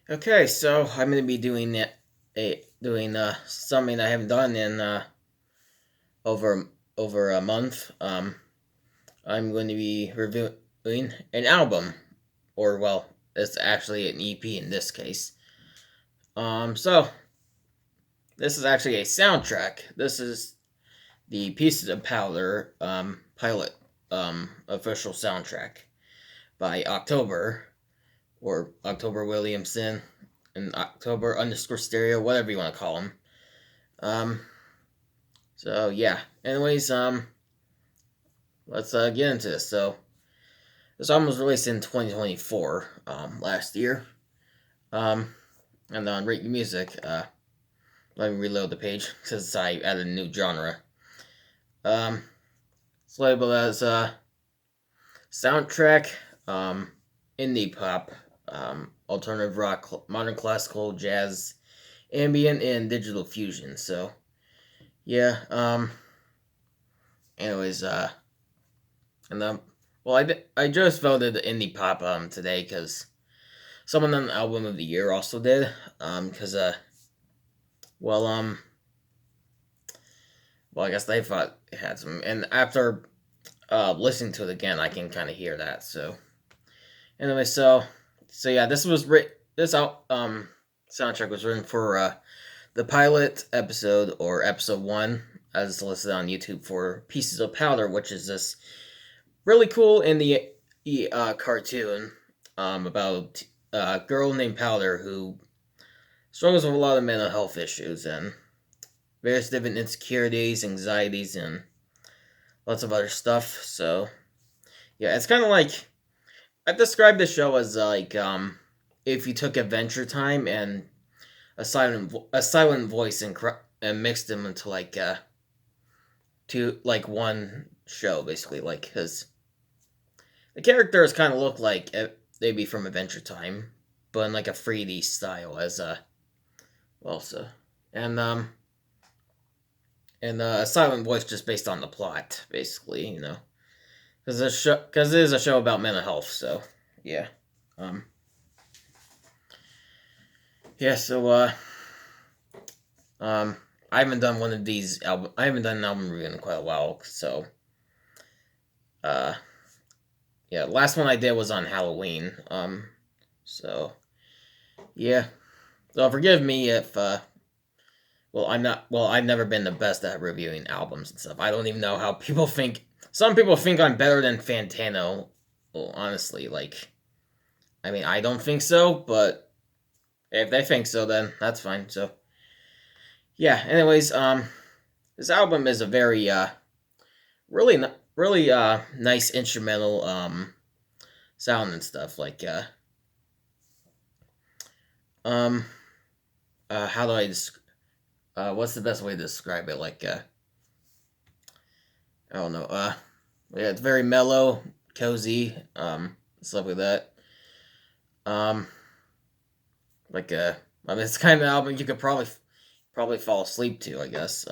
Okay, so I'm gonna be doing something I haven't done in over a month. I'm going to be reviewing an album, or well, it's actually an EP in this case. So this is actually a soundtrack. This is the Pieces of Powder pilot official soundtrack by October Williamson and October underscore stereo, whatever you want to call him. Um, so yeah. Anyways, let's get into this. So this album was released in 2024, last year. Um, and on Rate Your Music, let me reload the page because I added a new genre. Um, it's labeled as soundtrack, um, indie pop, alternative rock, modern classical, jazz, ambient, and digital fusion. So yeah. Anyways, and well, I just voted indie pop today because someone on album of the year also did because well well I guess they thought it had some, and after listening to it again I can kind of hear that. So anyway, so yeah, this out soundtrack was written for the pilot episode, or episode 1, as listed on YouTube, for Pieces of Powder, which is this really cool in the cartoon about a girl named Powder who struggles with a lot of mental health issues and various different insecurities, anxieties, and lots of other stuff. So yeah, it's kind of like, I've described the show as like if you took Adventure Time and a silent voice and mixed them into like one show, basically, like, because the characters kind of look like they'd be from Adventure Time, but in like a 3D style, as well, so and a silent voice just based on the plot, basically, because it is a show about mental health. So yeah, um, yeah. So um, I haven't done one of these album. I haven't done an album review in quite a while. So uh, yeah, last one I did was on Halloween. So yeah. So forgive me if well, I'm not. Well, I've never been the best at reviewing albums and stuff. I don't even know how people think. Some people think I'm better than Fantano. Well, honestly, like, I mean, I don't think so, but if they think so, then that's fine. So, yeah. Anyways, this album is a very, really, nice instrumental, sound and stuff. Like, um, how do I what's the best way to describe it? Like, I don't know. Yeah, it's very mellow, cozy, stuff like that. Um, like I mean, it's the kind of album you could probably fall asleep to, I guess.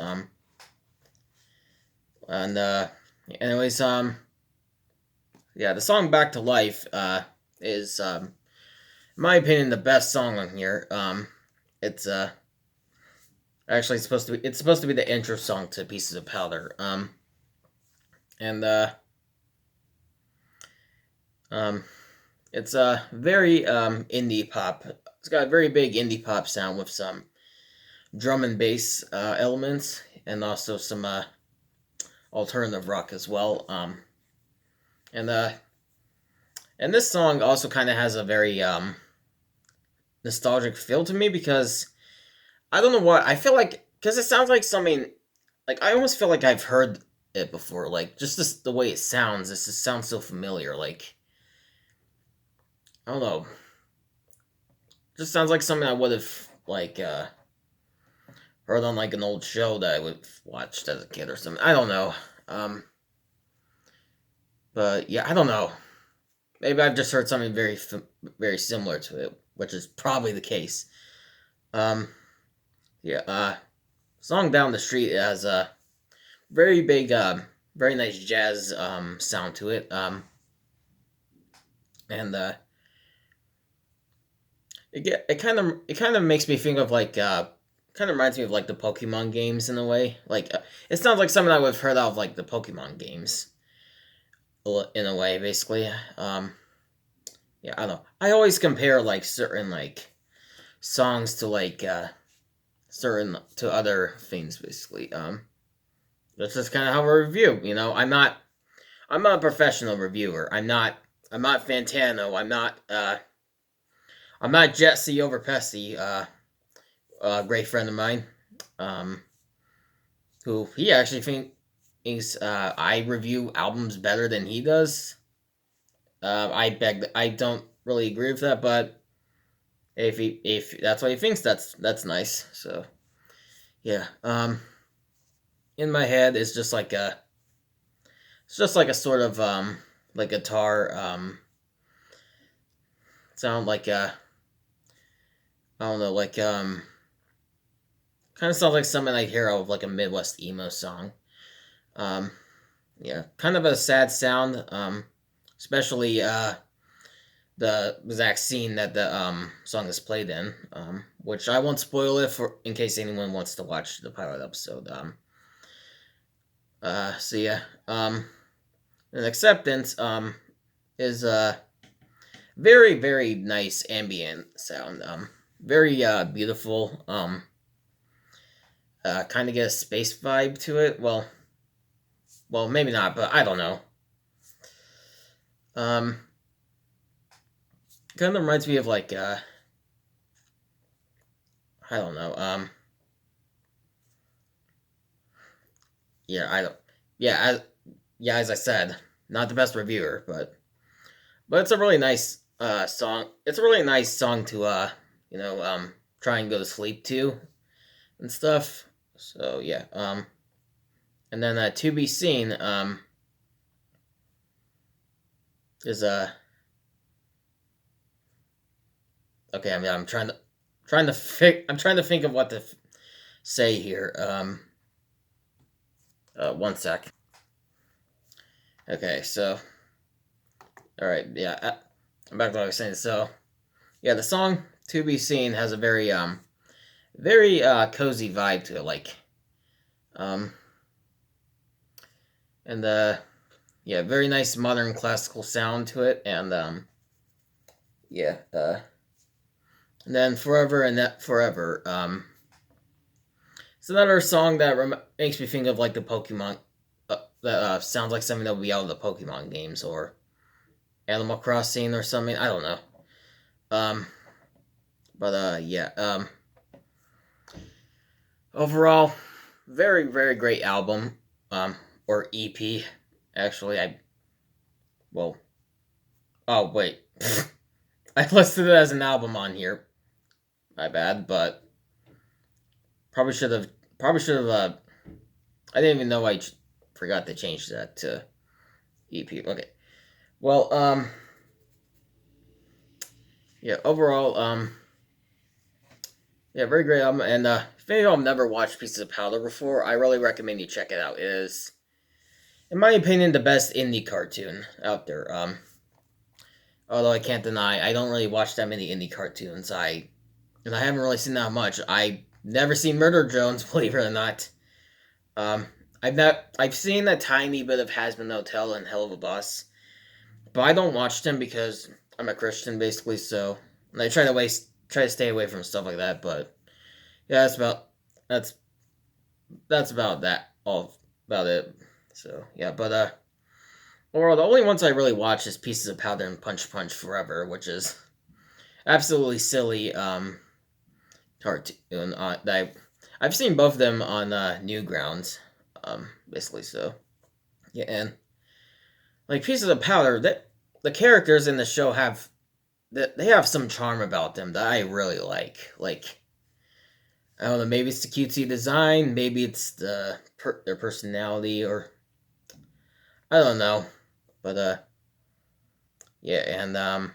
And anyways, yeah, the song "Back to Life" is, in my opinion, the best song on here. It's actually supposed to be the intro song to Pieces of Powder. And um, it's a very indie pop. It's got a very big indie pop sound with some drum and bass elements, and also some alternative rock as well. And and this song also kind of has a very nostalgic feel to me, because I don't know what I feel like, because it sounds like something, like, I almost feel like I've heard it before. Like, just the way it sounds, this just sounds so familiar. Like, I don't know, just sounds like something I would have, like, heard on like an old show that I would have watched as a kid or something. I don't know. Um, but yeah, I don't know. Maybe I've just heard something very similar to it, which is probably the case. Um, yeah. Song "Down the Street" has a very big, very nice jazz sound to it. And it kind of makes me think of like kind of reminds me of like the Pokemon games in a way. Like it sounds like something I would have heard of like the Pokemon games in a way, basically. Yeah, I don't know. I always compare like certain like songs to like certain to other things, basically. That's just kind of how I review. You know, I'm not a professional reviewer. I'm not Fantano. I'm not Jesse Overpessy. A great friend of mine. Um, who he actually thinks I review albums better than he does. I don't really agree with that, but if that's what he thinks, that's nice. So yeah. In my head, it's just like a sort of like guitar sound like I don't know like kind of sounds like something I hear of like a Midwest emo song. Um, yeah, kind of a sad sound. Especially the exact scene that the song is played in. Which I won't spoil it for in case anyone wants to watch the pilot episode. So yeah. And acceptance is a very nice ambient sound. Very beautiful. Kind of get a space vibe to it. Well, maybe not, but I don't know. Um, Kind of reminds me of like I don't know. Yeah, I don't. Yeah, yeah. As I said, not the best reviewer, but it's a really nice song. It's a really nice song to you know try and go to sleep to and stuff. So yeah. And then to be seen is okay. I mean, I'm trying to think of what to say here. One sec. Okay, so all right, yeah, I'm back to what I was saying. So yeah, the song "To Be Seen" has a very cozy vibe to it, like um, and yeah, very nice modern classical sound to it, and yeah, and then "Forever and That Forever." It's another song that makes me think of like the Pokemon. That sounds like something that would be out of the Pokemon games or Animal Crossing or something. I don't know. Um, but yeah. Overall, very great album. Or EP. Actually, I well. Oh wait, I listed it as an album on here. My bad, but probably should have. Probably should have. I didn't even know forgot to change that to EP. Okay. Well, yeah. Overall, yeah, very great album. And if any of y'all have never watched Pieces of Powder before, I really recommend you check it out. It is, in my opinion, the best indie cartoon out there. Although I can't deny, I don't really watch that many indie cartoons. I haven't really seen that much. I never seen Murder Jones, believe it or not. Um, I've seen a tiny bit of Hazbin Hotel and Hell of a Boss, but I don't watch them because I'm a Christian basically. So and I try to stay away from stuff like that. But yeah, that's that's about that all about it. So yeah, but or the only ones I really watch is Pieces of Powder and Punch Punch Forever, which is absolutely silly cartoon. I've seen both of them on Newgrounds, basically. So yeah, and like Pieces of Powder, that the characters in the show they have some charm about them that I really like. Like I don't know, maybe it's the cutesy design, maybe it's their personality, or I don't know, but yeah, and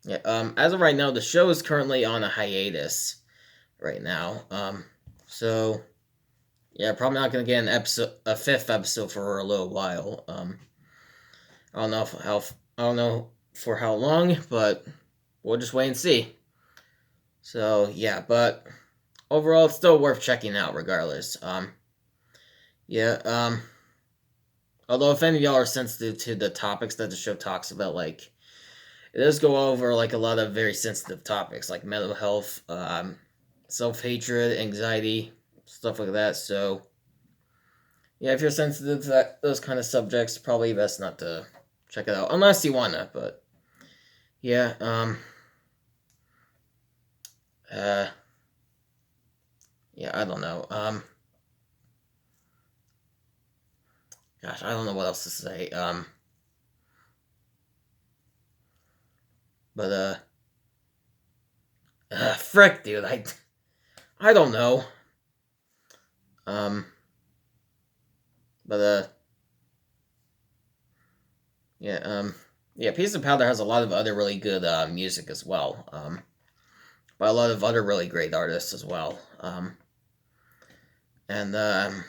yeah, as of right now, the show is currently on a hiatus right now. So yeah, probably not gonna get a fifth episode for a little while. I don't know I don't know for how long, but we'll just wait and see. So yeah, but overall, it's still worth checking out regardless. Yeah. Although if any of y'all are sensitive to the topics that the show talks about, like it does go over like a lot of very sensitive topics like mental health, self-hatred, anxiety, stuff like that. So yeah, if you're sensitive to those kind of subjects, probably best not to check it out unless you wanna. But yeah, uh, yeah, I don't know. Gosh, I don't know what else to say. But frick, dude, I don't know. Um, but yeah, yeah, Piece of Powder has a lot of other really good music as well. By a lot of other really great artists as well. And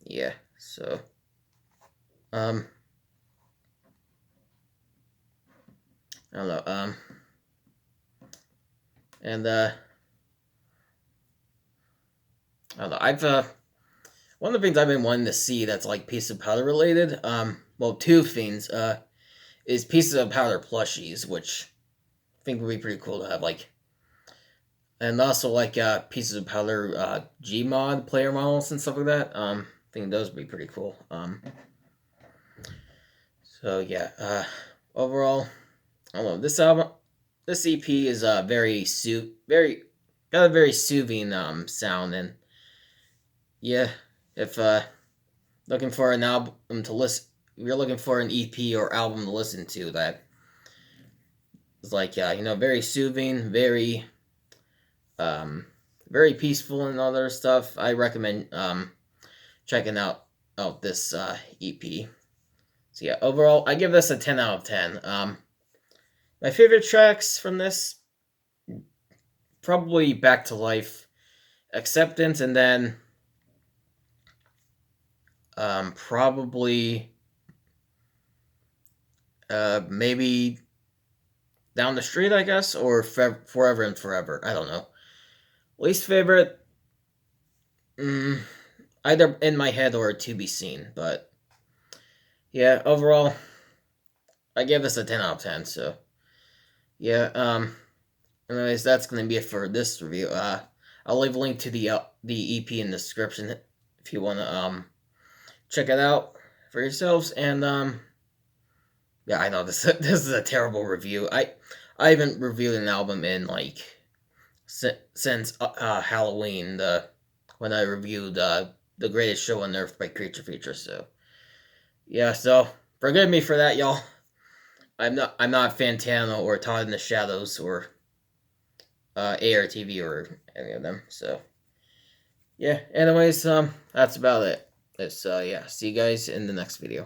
yeah, so um, I don't know. And I don't know. I've one of the things I've been wanting to see that's like Piece of Powder related. Well, two things. Is Pieces of Powder plushies, which I think would be pretty cool to have. Like, and also like Pieces of Powder Gmod player models and stuff like that. I think those would be pretty cool. So yeah. Overall, I don't know. This EP is very got a very soothing sound, and yeah, if looking for an album to listen, if you're looking for an EP or album to listen to that is like very soothing, um very peaceful and all that stuff. I recommend checking out this EP. So yeah, overall I give this a 10 out of 10. My favorite tracks from this, probably Back to Life, Acceptance, and then probably maybe Down the Street, I guess, or Forever and Forever. I don't know. Least favorite, mm, either In My Head or To Be Seen. But yeah, overall, I give this a 10 out of 10. So yeah, anyways, that's gonna be it for this review. I'll leave a link to the EP in the description if you wanna check it out for yourselves. And yeah, I know this this is a terrible review. I haven't reviewed an album in like since Halloween, when I reviewed The Greatest Show on Earth by Creature Feature. So yeah, so forgive me for that, y'all. I'm not Fantano or Todd in the Shadows or ARTV or any of them. So yeah. Anyways, that's about it. It's yeah. See you guys in the next video.